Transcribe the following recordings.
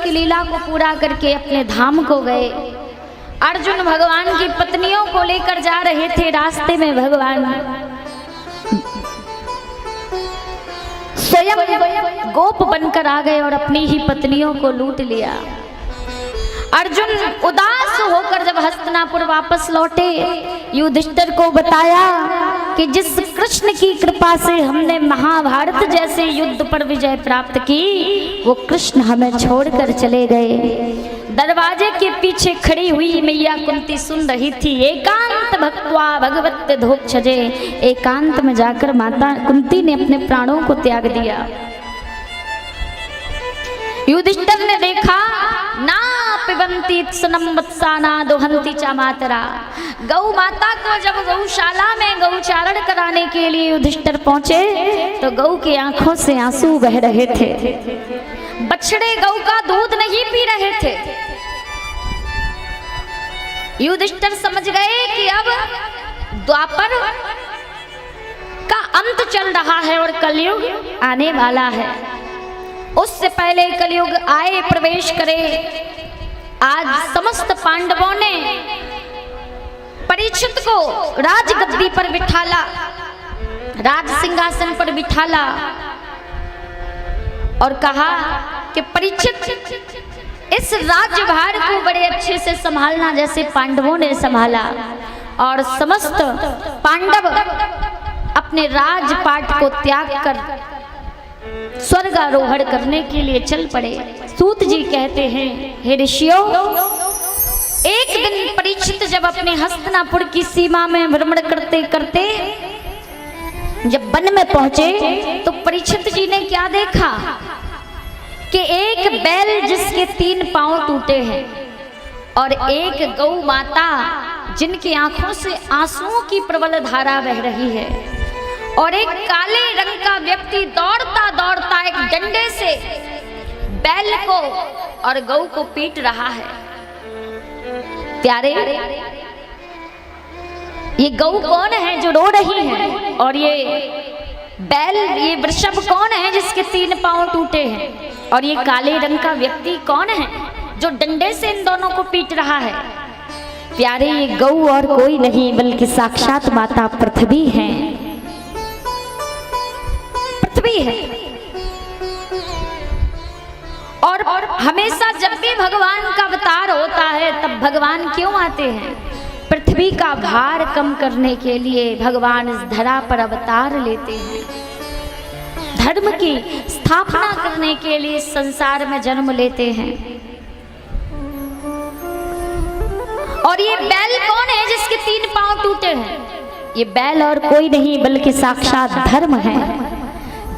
की लीला को पूरा करके अपने धाम को गए। अर्जुन भगवान की पत्नियों को लेकर जा रहे थे। रास्ते में भगवान स्वयं गोप बनकर आ गए और अपनी ही पत्नियों को लूट लिया। अर्जुन उदास होकर जब हस्तिनापुर वापस लौटे, युधिष्ठिर को बताया कि जिस कृष्ण की कृपा से हमने महाभारत जैसे युद्ध पर विजय प्राप्त की, वो कृष्ण हमें छोड़कर चले गए। दरवाजे के पीछे खड़ी हुई मैया कुंती सुन रही थी। एकांत भक्त्वा भगवत धोक्षजे, एकांत में जाकर माता कुंती ने अपने प्राणों को त्याग दिया। युधिष्ठिर ने देखा, ना पिबंती सनम वत्साना दोहंती चा मातरा। गौ माता को जब गौशाला में गौचारण कराने के लिए युधिष्ठिर पहुंचे तो गौ की आंखों से आंसू बह रहे थे। बछड़े गौ का दूध नहीं पी रहे थे। युधिष्ठिर समझ गए कि अब द्वापर का अंत चल रहा है और कलयुग आने वाला है। उससे पहले कलयुग आए, प्रवेश करे। आज समस्त पांडवों ने परीक्षित को राजगद्दी पर बिठाला, राज सिंहासन पर बिठाला और कहा कि परीक्षित इस राज्यभार को बड़े अच्छे से संभालना जैसे पांडवों ने संभाला। और समस्त पांडव अपने राजपाट को त्याग कर स्वर्गारोहण करने के लिए चल पड़े। सूत जी कहते हैं, हे ऋषियों, एक दिन परीक्षित जब अपने हस्तिनापुर की सीमा में भ्रमण करते करते जब वन में पहुंचे तो परीक्षित जी ने क्या देखा कि एक बैल जिसके 3 पांव टूटे हैं और एक गौ माता जिनकी आंखों से आंसुओं की प्रबल धारा बह रही है और एक काले रंग का व्यक्ति दौड़ता दौड़ता एक डंडे से बैल को और गौ को पीट रहा है। प्यारे, ये गौ कौन है जो रो रही है और ये बैल, ये वृषभ कौन है जिसके 3 पांव टूटे हैं और ये काले रंग का व्यक्ति कौन है जो डंडे से इन दोनों को पीट रहा है? प्यारे, ये गौ और कोई नहीं बल्कि साक्षात माता पृथ्वी है। पृथ्वी है। और हमेशा जब भी भगवान का अवतार होता है तब भगवान क्यों आते हैं? पृथ्वी का भार कम करने के लिए भगवान इस धरा पर अवतार लेते हैं। धर्म की स्थापना करने के लिए संसार में जन्म लेते हैं। और ये बैल कौन है जिसके 3 पांव टूटे हैं? ये बैल और कोई नहीं बल्कि साक्षात धर्म है,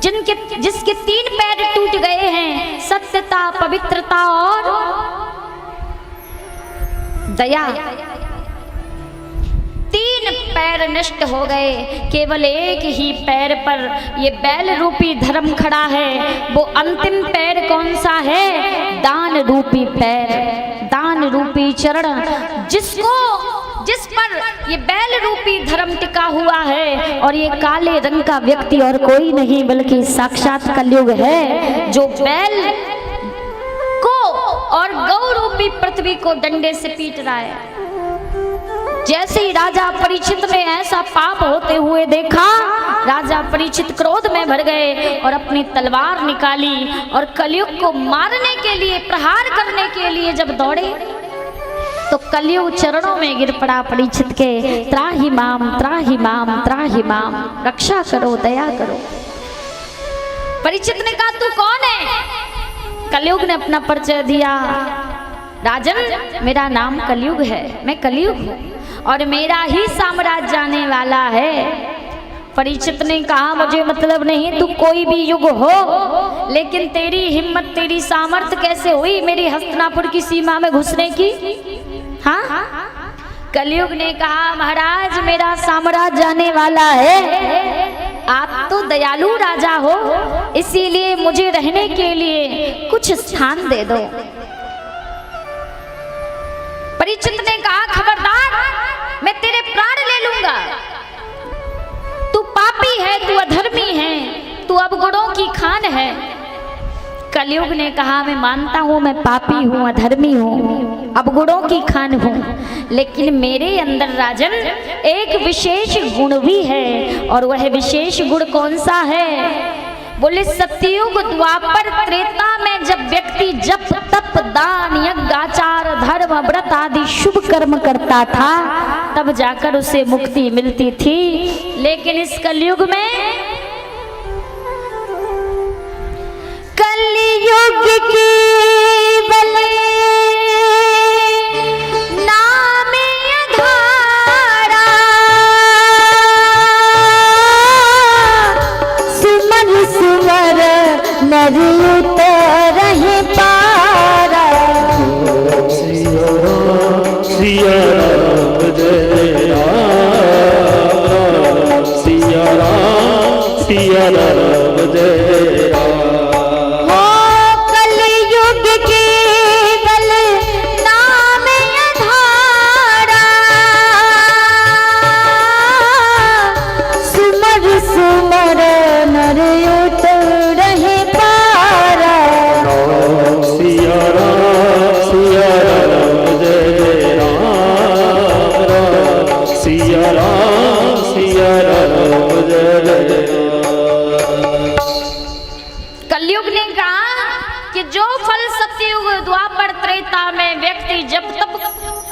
जिसके 3 पैर टूट गए हैं। सत्यता, पवित्रता और दया, 3 पैर नष्ट हो गए, केवल एक ही पैर पर ये बैल रूपी धर्म खड़ा है। वो अंतिम पैर कौन सा है? दान रूपी पैर, दान रूपी चरण, जिस पर ये बैल रूपी धर्म टिका हुआ है। और ये काले रंग का व्यक्ति और कोई नहीं बल्कि साक्षात कलयुग है, जो बैल को और गौ रूपी पृथ्वी को डंडे से पीट रहा है। जैसे ही राजा परीक्षित ने ऐसा पाप होते हुए देखा, राजा परीक्षित क्रोध में भर गए और अपनी तलवार निकाली और कलयुग को मारने के लिए, प्रहार करने के लिए जब दौड़े तो कलयुग चरणों में गिर पड़ा परीक्षित के। त्राहि माम, त्राहि माम, त्राहि माम, रक्षा करो, दया करो। परीक्षित ने कहा, तू कौन है? कलयुग ने अपना परिचय दिया। राजन, मेरा नाम कलयुग है, मैं कलयुग हूँ और मेरा ही साम्राज्य आने वाला है। परीक्षित ने कहा, मुझे मतलब नहीं तू कोई भी युग हो, लेकिन तेरी हिम्मत, तेरी सामर्थ्य कैसे हुई मेरी हस्तिनापुर की सीमा में घुसने की? हाँ? कलयुग ने कहा, महाराज, मेरा साम्राज्य आने वाला है। आप तो दयालु राजा हो, इसीलिए मुझे रहने के लिए कुछ स्थान दे दो। परीक्षित ने कहा, खबरदार, मैं तेरे प्राण ले लूंगा। तू पापी है, तू अधर्मी है, तू अवगुणों की खान है। कलयुग ने कहा मैं मानता हूँ मैं पापी हूँ, अधर्मी हूँ, अवगुणों की खान हूँ, लेकिन मेरे अंदर राजन एक विशेष गुण भी है। और वह विशेष गुण कौन सा है? बोले सतयुग द्वापर त्रेता में जब व्यक्ति जप तप दान यज्ञ आचार धर्म व्रत आदि शुभ कर्म करता था तब जाकर उसे मुक्ति मिलती थी। लेकिन इस कलयुग में कलयुग की बले नाम अधारा सुमन सुवर नर उतरहि पारा। सिया राम जय सिया राम सिया राम जय हो कलयुग केवल नाम अधारा सुमर सुमर नर उतरहि पारा। सिया राम जय राम सिया राम जय। कलयुग ने कहा कि जो फल सतयुग द्वापर त्रेता में व्यक्ति जब तप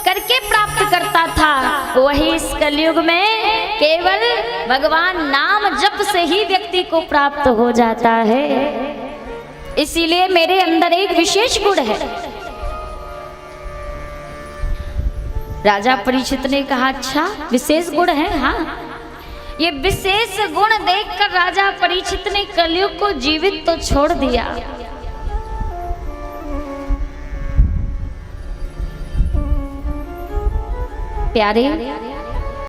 करके प्राप्त करता था वही इस कलयुग में केवल भगवान नाम जप से ही व्यक्ति को प्राप्त हो जाता है। इसीलिए मेरे अंदर एक विशेष गुण है। राजा परीक्षित ने कहा अच्छा विशेष गुण है? हाँ, ये विशेष गुण देखकर राजा परीक्षित ने कलयुग को जीवित तो छोड़ दिया, प्यारे